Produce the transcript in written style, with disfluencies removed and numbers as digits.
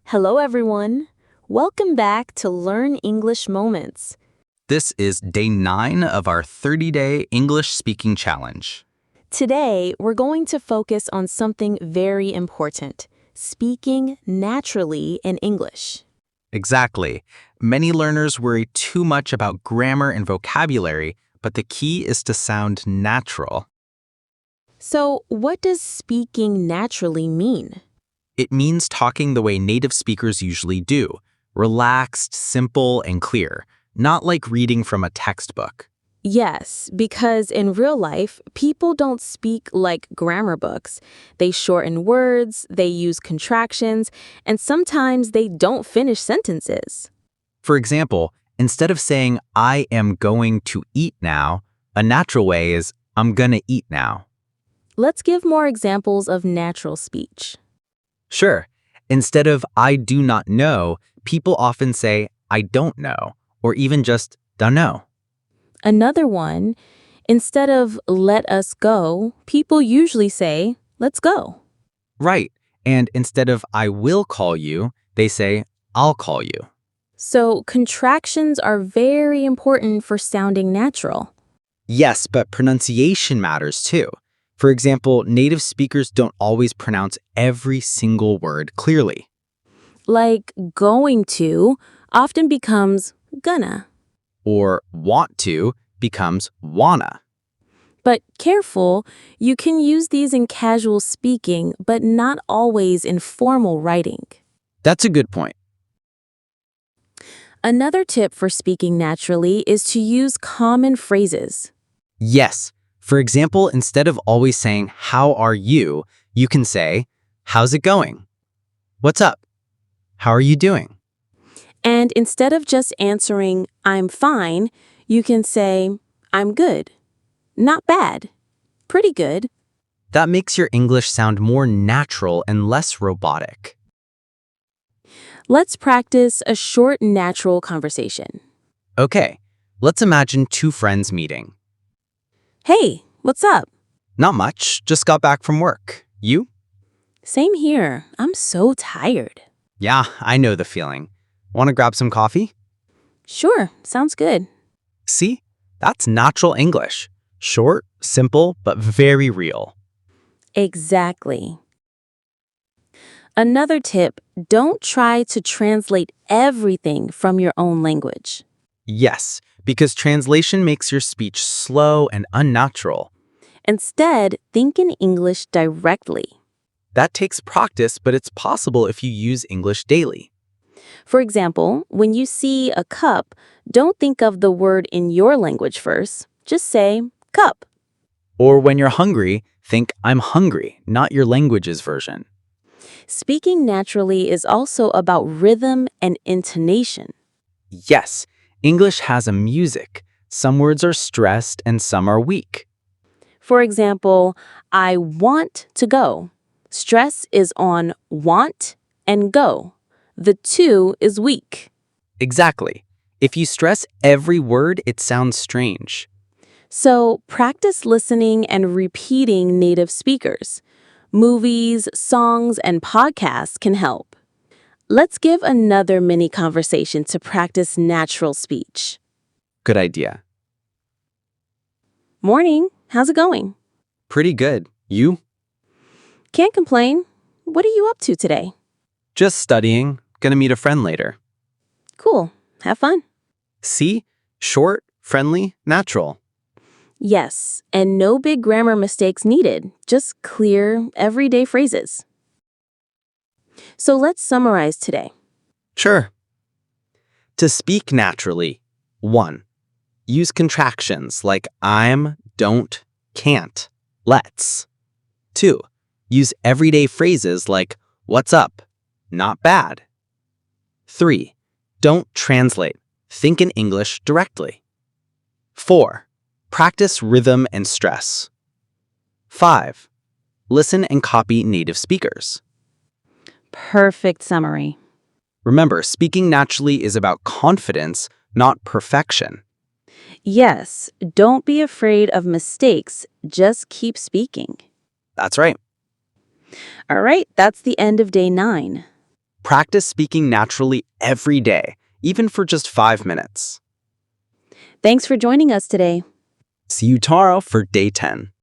Hello, everyone. Welcome back to Learn English Moments. This is day 9 of our 30-day English speaking challenge. Today, we're going to focus on something very important, speaking naturally in English. Exactly. Many learners worry too much about grammar and vocabulary, but the key is to sound natural. So, what does speaking naturally mean? It means talking the way native speakers usually do, relaxed, simple, and clear, not like reading from a textbook. Yes, because in real life, people don't speak like grammar books. They shorten words, they use contractions, and sometimes they don't finish sentences. For example, instead of saying, I am going to eat now, a natural way is, I'm gonna eat now. Let's give more examples of natural speech. Sure. Instead of I do not know, people often say I don't know, or even just don't know. Another one, instead of let us go, people usually say, let's go. Right. And instead of I will call you, they say I'll call you. So contractions are very important for sounding natural. Yes, but pronunciation matters too. For example, native speakers don't always pronounce every single word clearly. Like going to often becomes gonna. Or want to becomes wanna. But careful, you can use these in casual speaking, but not always in formal writing. That's a good point. Another tip for speaking naturally is to use common phrases. Yes. For example, instead of always saying, how are you, you can say, how's it going? What's up? How are you doing? And instead of just answering, I'm fine, you can say, I'm good. Not bad. Pretty good. That makes your English sound more natural and less robotic. Let's practice a short, natural conversation. Okay, let's imagine two friends meeting. Hey, what's up? Not much, just got back from work. You? Same here. I'm so tired. Yeah, I know the feeling. Want to grab some coffee? Sure, sounds good. See? That's natural English. Short, simple, but very real. Exactly. Another tip, don't try to translate everything from your own language. Yes, because translation makes your speech slow and unnatural. Instead, think in English directly. That takes practice, but it's possible if you use English daily. For example, when you see a cup, don't think of the word in your language first. Just say, cup. Or when you're hungry, think I'm hungry, not your language's version. Speaking naturally is also about rhythm and intonation. Yes, English has a music. Some words are stressed and some are weak. For example, I want to go. Stress is on want and go. The two is weak. Exactly. If you stress every word, it sounds strange. So practice listening and repeating native speakers. Movies, songs, and podcasts can help. Let's give another mini conversation to practice natural speech. Good idea. Morning, how's it going? Pretty good. You? Can't complain. What are you up to today? Just studying. Gonna meet a friend later. Cool, have fun. See? Short, friendly, natural. Yes, and no big grammar mistakes needed, just clear, everyday phrases. So let's summarize today. Sure. To speak naturally, 1. Use contractions like I'm, don't, can't, let's. 2. Use everyday phrases like what's up, not bad. 3. Don't translate. Think in English directly. 4. Practice rhythm and stress. 5. Listen and copy native speakers. Perfect summary. Remember, speaking naturally is about confidence, not perfection. Yes, don't be afraid of mistakes, just keep speaking. That's right. All right, that's the end of day 9. Practice speaking naturally every day, even for just 5 minutes. Thanks for joining us today. See you tomorrow for day 10.